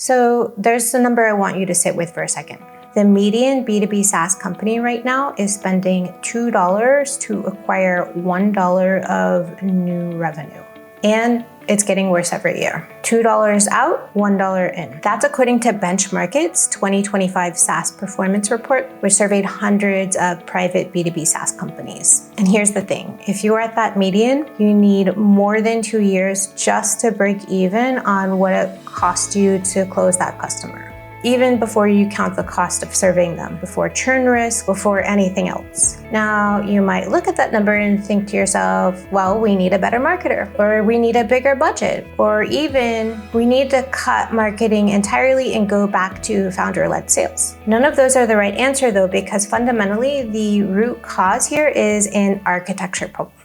So there's the number I want you to sit with for a second. The median B2B SaaS company right now is spending $2 to acquire $1 of new revenue. And it's getting worse every year. $2 out, $1 in. That's according to Benchmark's 2025 SaaS Performance Report, which surveyed hundreds of private B2B SaaS companies. And here's the thing, if you are at that median, you need more than 2 years just to break even on what it cost you to close that customer, even before you count the cost of serving them, before churn risk, before anything else. Now, you might look at that number and think to yourself, well, we need a better marketer, or we need a bigger budget, or even we need to cut marketing entirely and go back to founder-led sales. None of those are the right answer though, because fundamentally the root cause here is an architecture problem.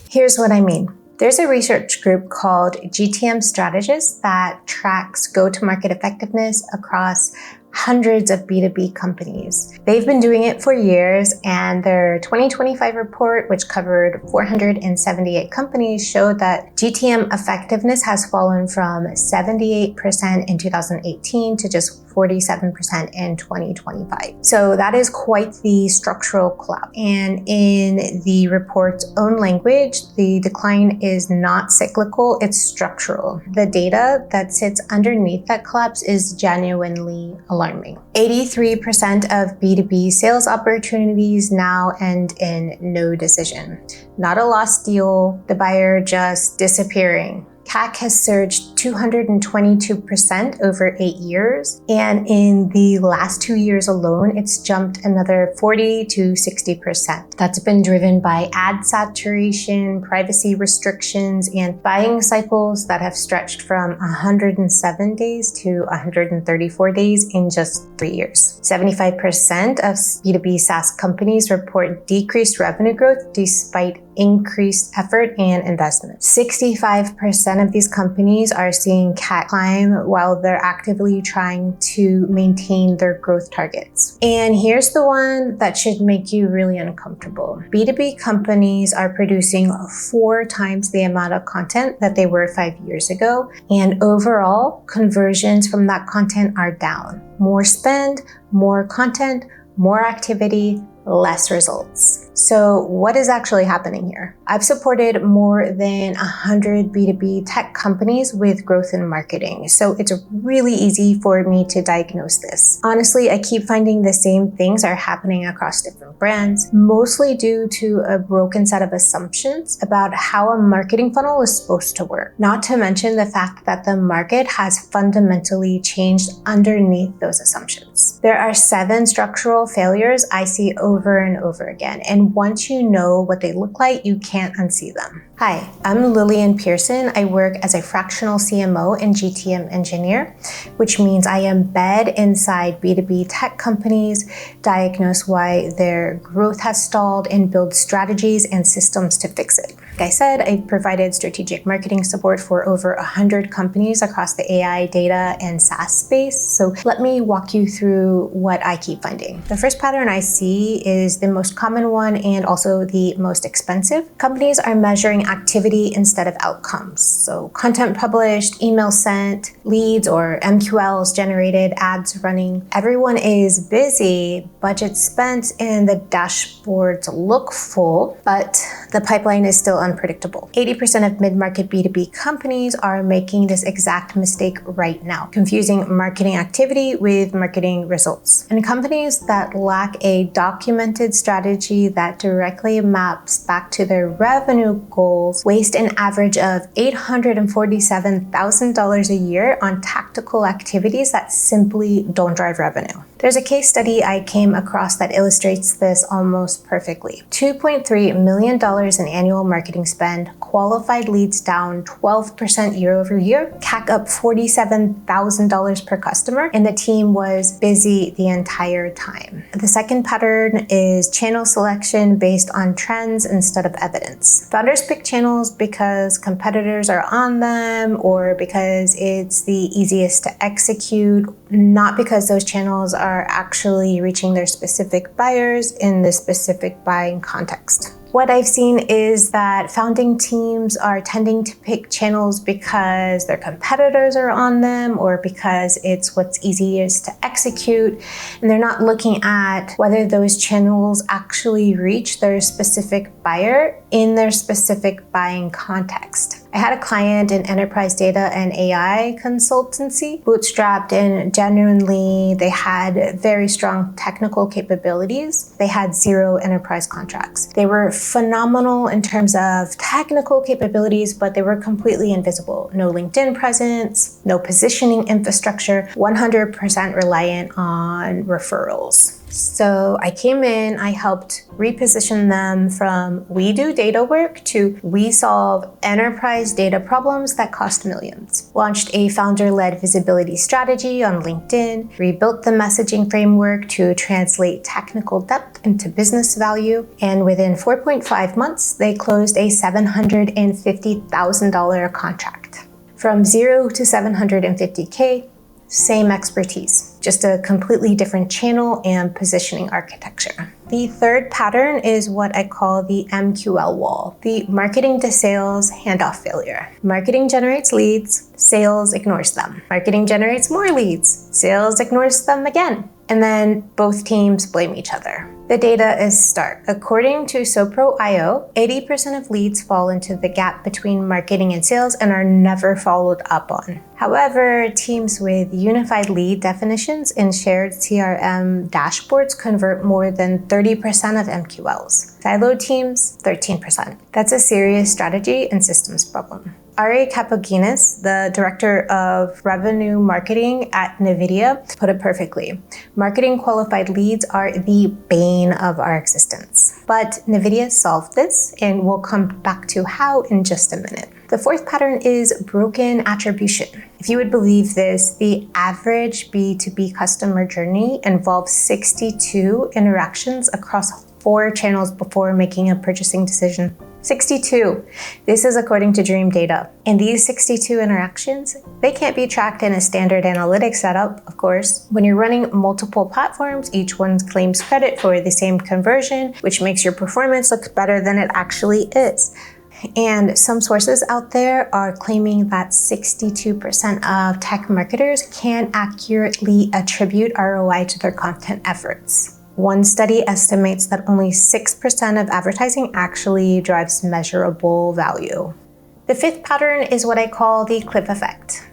Here's what I mean. There's a research group called GTM Strategists that tracks go-to-market effectiveness across hundreds of B2B companies. They've been doing it for years, and their 2025 report, which covered 478 companies, showed that GTM effectiveness has fallen from 78% in 2018 to just 47% in 2025. So that is quite the structural collapse. And in the report's own language, the decline is not cyclical, it's structural. The data that sits underneath that collapse is genuinely alarming. 83% of B2B sales opportunities now end in no decision. Not a lost deal, the buyer just disappearing. CAC has surged 222% over 8 years, and in the last 2 years alone, it's jumped another 40 to 60%. That's been driven by ad saturation, privacy restrictions, and buying cycles that have stretched from 107 days to 134 days in just 3 years. 75% of B2B SaaS companies report decreased revenue growth despite increased effort and investment. 65% of these companies are seeing CAC climb while they're actively trying to maintain their growth targets. And here's the one that should make you really uncomfortable. B2B companies are producing 4 times the amount of content that they were 5 years ago, and overall, conversions from that content are down. More spend, more content, more activity, less results. So what is actually happening here? I've supported more than 100 B2B tech companies with growth in marketing, so it's really easy for me to diagnose this. Honestly, I keep finding the same things are happening across different brands, mostly due to a broken set of assumptions about how a marketing funnel is supposed to work. Not to mention the fact that the market has fundamentally changed underneath those assumptions. There are 7 structural failures I see over and over again, and once you know what they look like, you can't unsee them. Hi, I'm Lillian Pierson. I work as a fractional CMO and GTM engineer, which means I embed inside B2B tech companies, diagnose why their growth has stalled, and build strategies and systems to fix it. Like I said, I provided strategic marketing support for over 100 companies across the AI, data, and SaaS space. So let me walk you through what I keep finding. The first pattern I see is the most common one and also the most expensive. Companies are measuring activity instead of outcomes. So content published, email sent, leads or MQLs generated, ads running. Everyone is busy, budget spent, and the dashboards look full, but the pipeline is still unpredictable. 80% of mid-market B2B companies are making this exact mistake right now, confusing marketing activity with marketing results. And companies that lack a documented strategy that directly maps back to their revenue goals waste an average of $847,000 a year on tactical activities that simply don't drive revenue. There's a case study I came across that illustrates this almost perfectly. $2.3 million in annual marketing spend, qualified leads down 12% year over year, CAC up $47,000 per customer, and the team was busy the entire time. The second pattern is channel selection based on trends instead of evidence. Founders pick channels because competitors are on them or because it's the easiest to execute, not because those channels are actually reaching their specific buyers in the specific buying context. What I've seen is that founding teams are tending to pick channels because their competitors are on them or because it's what's easiest to execute. And they're not looking at whether those channels actually reach their specific buyer in their specific buying context. I had a client in enterprise data and AI consultancy, bootstrapped, and genuinely they had very strong technical capabilities. They had 0 enterprise contracts. They were phenomenal in terms of technical capabilities, but they were completely invisible. No LinkedIn presence, no positioning infrastructure, 100% reliant on referrals. So I came in, I helped reposition them from we do data work to we solve enterprise data problems that cost millions. Launched a founder-led visibility strategy on LinkedIn, rebuilt the messaging framework to translate technical depth into business value, and within 4.5 months, they closed a $750,000 contract. From 0 to 750K, same expertise, just a completely different channel and positioning architecture. The third pattern is what I call the MQL wall, the marketing to sales handoff failure. Marketing generates leads, sales ignores them. Marketing generates more leads, sales ignores them again. And then both teams blame each other. The data is stark. According to Sopro.io, 80% of leads fall into the gap between marketing and sales and are never followed up on. However, teams with unified lead definitions and shared CRM dashboards convert more than 30% of MQLs. Siloed teams, 13%. That's a serious strategy and systems problem. Ari Kapoginis, the director of revenue marketing at NVIDIA, put it perfectly. Marketing qualified leads are the bane of our existence. But NVIDIA solved this, and we'll come back to how in just a minute. The fourth pattern is broken attribution. If you would believe this, the average B2B customer journey involves 62 interactions across 4 channels before making a purchasing decision. 62. This is according to Dream Data. And these 62 interactions, they can't be tracked in a standard analytics setup, of course. When you're running multiple platforms, each one claims credit for the same conversion, which makes your performance look better than it actually is. And some sources out there are claiming that 62% of tech marketers can't accurately attribute ROI to their content efforts. One study estimates that only 6% of advertising actually drives measurable value. The fifth pattern is what I call the cliff effect.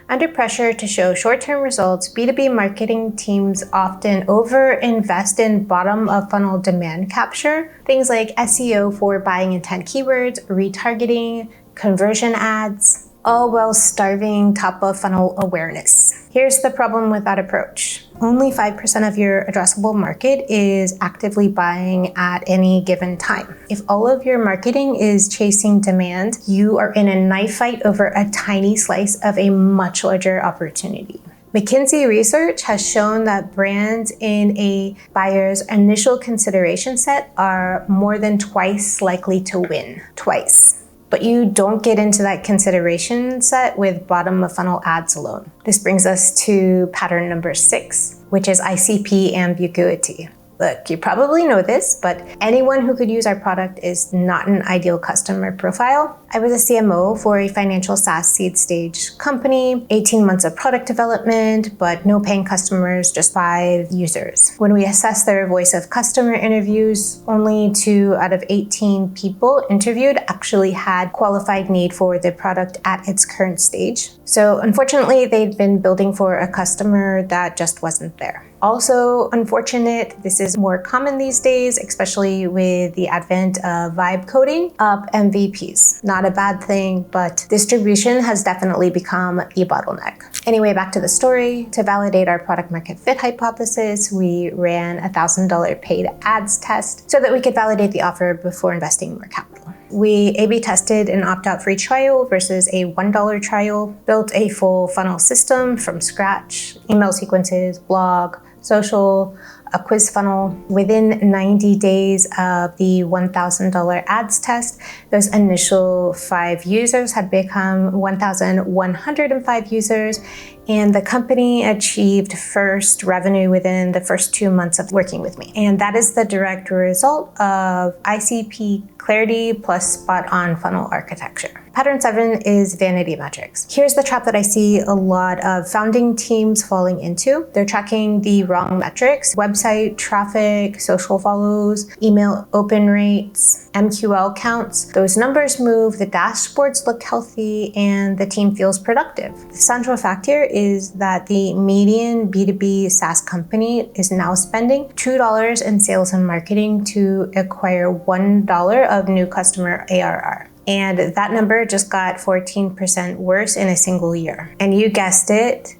Under pressure to show short-term results, B2B marketing teams often over-invest in bottom-of-funnel demand capture, things like SEO for buying intent keywords, retargeting, conversion ads, all while starving top-of-funnel awareness. Here's the problem with that approach. Only 5% of your addressable market is actively buying at any given time. If all of your marketing is chasing demand, you are in a knife fight over a tiny slice of a much larger opportunity. McKinsey research has shown that brands in a buyer's initial consideration set are more than twice likely to win. Twice. But you don't get into that consideration set with bottom-of-funnel ads alone. This brings us to pattern number 6, which is ICP ambiguity. Look, you probably know this, but anyone who could use our product is not an ideal customer profile. I was a CMO for a financial SaaS seed stage company, 18 months of product development, but no paying customers, just 5 users. When we assessed their voice of customer interviews, only 2 out of 18 people interviewed actually had qualified need for the product at its current stage. So unfortunately, they'd been building for a customer that just wasn't there. Also unfortunate, this is more common these days, especially with the advent of vibe coding, up MVPs. Not a bad thing, but distribution has definitely become the bottleneck. Anyway, back to the story. To validate our product market fit hypothesis, we ran a $1,000 paid ads test so that we could validate the offer before investing more capital. We A/B tested an opt-out free trial versus a $1 trial, built a full funnel system from scratch, email sequences, blog, social, a quiz funnel. Within 90 days of the $1,000 ads test, those initial 5 users had become 1,105 users, and the company achieved first revenue within the first 2 months of working with me. And that is the direct result of ICP clarity plus spot-on funnel architecture. Pattern 7 is vanity metrics. Here's the trap that I see a lot of founding teams falling into. They're tracking the wrong metrics: website traffic, social follows, email open rates, MQL counts. Those numbers move, the dashboards look healthy, and the team feels productive. The central fact here is that the median B2B SaaS company is now spending $2 in sales and marketing to acquire $1 of new customer ARR. And that number just got 14% worse in a single year. And you guessed it,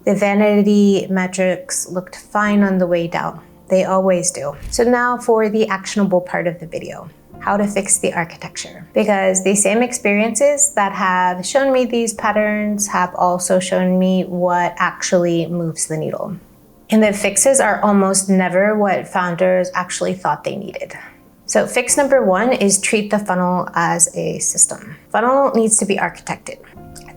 the vanity metrics looked fine on the way down. They always do. So now for the actionable part of the video: how to fix the architecture. Because the same experiences that have shown me these patterns have also shown me what actually moves the needle. And the fixes are almost never what founders actually thought they needed. So fix number 1 is treat the funnel as a system. Funnel needs to be architected.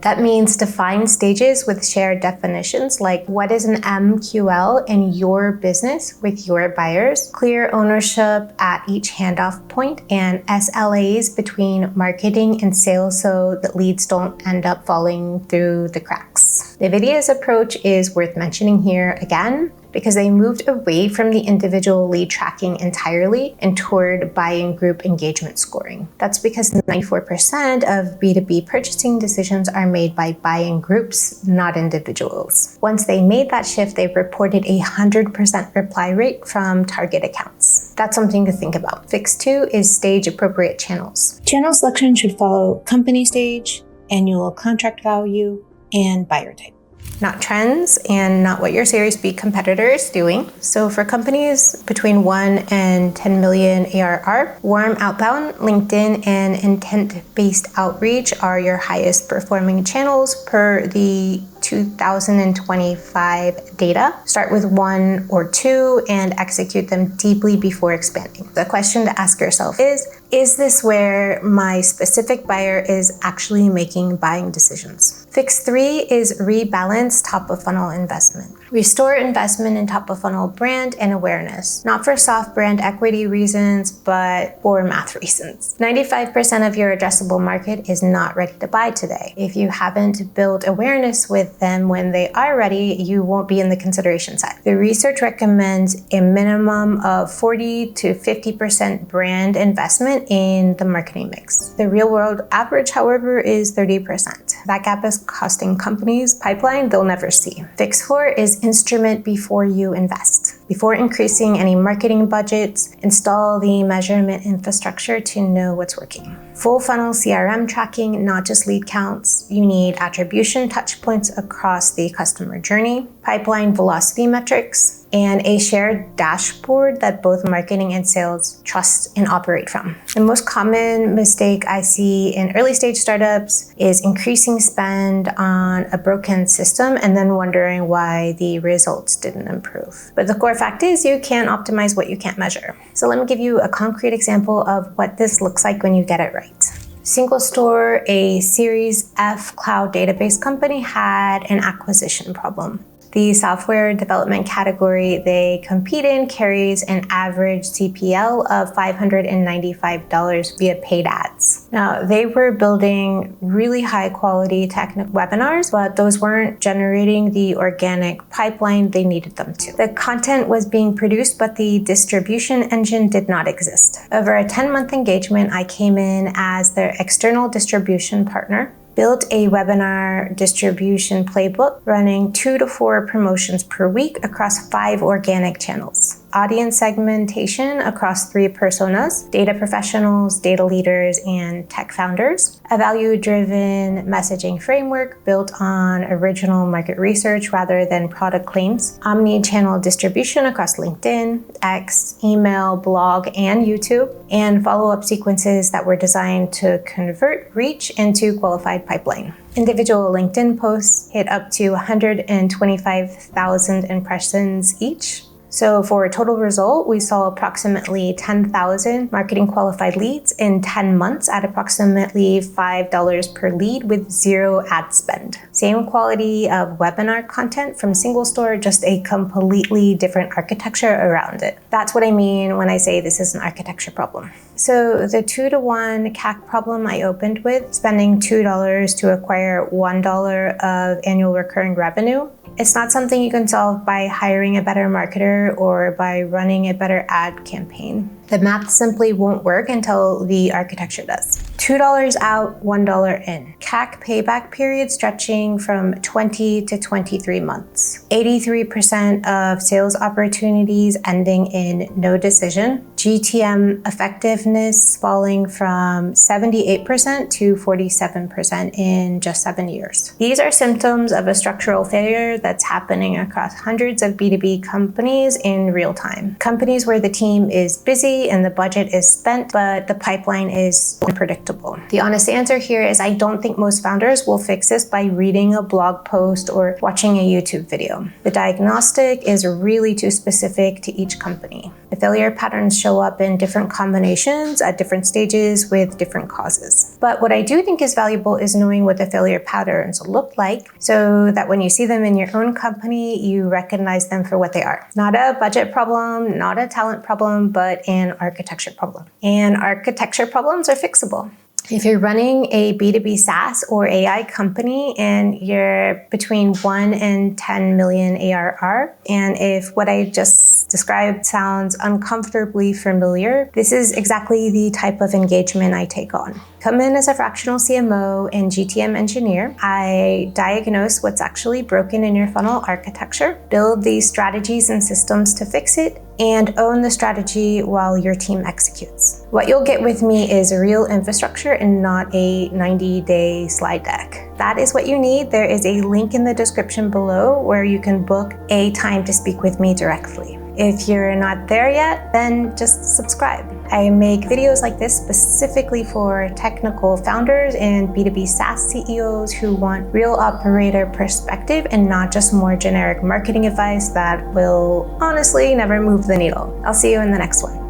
That means define stages with shared definitions, like what is an MQL in your business with your buyers, clear ownership at each handoff point, and SLAs between marketing and sales so that leads don't end up falling through the cracks. NVIDIA's approach is worth mentioning here again, because they moved away from the individual lead tracking entirely and toward buying group engagement scoring. That's because 94% of B2B purchasing decisions are made by buying groups, not individuals. Once they made that shift, they reported a 100% reply rate from target accounts. That's something to think about. Fix 2 is stage appropriate channels. Channel selection should follow company stage, annual contract value, and buyer type. Not trends and not what your Series B competitor is doing. So for companies between 1 and 10 million ARR, warm outbound, LinkedIn, and intent-based outreach are your highest performing channels per the 2025 data. Start with 1 or 2 and execute them deeply before expanding. The question to ask yourself is this where my specific buyer is actually making buying decisions? Fix 3 is rebalance top of funnel investment. Restore investment in top of funnel brand and awareness, not for soft brand equity reasons, but for math reasons. 95% of your addressable market is not ready to buy today. If you haven't built awareness with them when they are ready, you won't be in the consideration set. The research recommends a minimum of 40 to 50% brand investment in the marketing mix. The real world average, however, is 30%. That gap is costing companies pipeline they'll never see. Fix 4 is instrument before you invest. Before increasing any marketing budgets, install the measurement infrastructure to know what's working. Full funnel CRM tracking, not just lead counts. You need attribution touch points across the customer journey, pipeline velocity metrics, and a shared dashboard that both marketing and sales trust and operate from. The most common mistake I see in early stage startups is increasing spend on a broken system and then wondering why the results didn't improve. But the core fact is you can't optimize what you can't measure. So let me give you a concrete example of what this looks like when you get it right. Single Store, a Series F cloud database company, had an acquisition problem. The software development category they compete in carries an average CPL of $595 via paid ads. Now, they were building really high quality technical webinars, but those weren't generating the organic pipeline they needed them to. The content was being produced, but the distribution engine did not exist. Over a 10-month engagement, I came in as their external distribution partner, built a webinar distribution playbook running 2 to 4 promotions per week across 5 organic channels. Audience segmentation across 3 personas: data professionals, data leaders, and tech founders. A value-driven messaging framework built on original market research rather than product claims. Omni-channel distribution across LinkedIn, X, email, blog, and YouTube. And follow-up sequences that were designed to convert reach into qualified pipeline. Individual LinkedIn posts hit up to 125,000 impressions each. So for a total result, we saw approximately 10,000 marketing qualified leads in 10 months at approximately $5 per lead with zero ad spend. Same quality of webinar content from single store, just a completely different architecture around it. That's what I mean when I say this is an architecture problem. So the 2-to-1 CAC problem I opened with, spending $2 to acquire $1 of annual recurring revenue, it's not something you can solve by hiring a better marketer or by running a better ad campaign. The math simply won't work until the architecture does. $2 out, $1 in. CAC payback period stretching from 20 to 23 months. 83% of sales opportunities ending in no decision. GTM effectiveness falling from 78% to 47% in just 7 years. These are symptoms of a structural failure that's happening across hundreds of B2B companies in real time. Companies where the team is busy and the budget is spent, but the pipeline is unpredictable. The honest answer here is I don't think most founders will fix this by reading a blog post or watching a YouTube video. The diagnostic is really too specific to each company. The failure patterns show up in different combinations at different stages with different causes. But what I do think is valuable is knowing what the failure patterns look like so that when you see them in your own company, you recognize them for what they are. Not a budget problem, not a talent problem, but an architecture problem. And architecture problems are fixable. If you're running a B2B SaaS or AI company and you're between 1 and 10 million ARR, and if what I just described sounds uncomfortably familiar, this is exactly the type of engagement I take on. Come in as a fractional CMO and GTM engineer. I diagnose what's actually broken in your funnel architecture, build these strategies and systems to fix it, and own the strategy while your team executes. What you'll get with me is real infrastructure and not a 90-day slide deck. That is what you need. There is a link in the description below where you can book a time to speak with me directly. If you're not there yet, then just subscribe. I make videos like this specifically for technical founders and B2B SaaS CEOs who want real operator perspective and not just more generic marketing advice that will honestly never move the needle. I'll see you in the next one.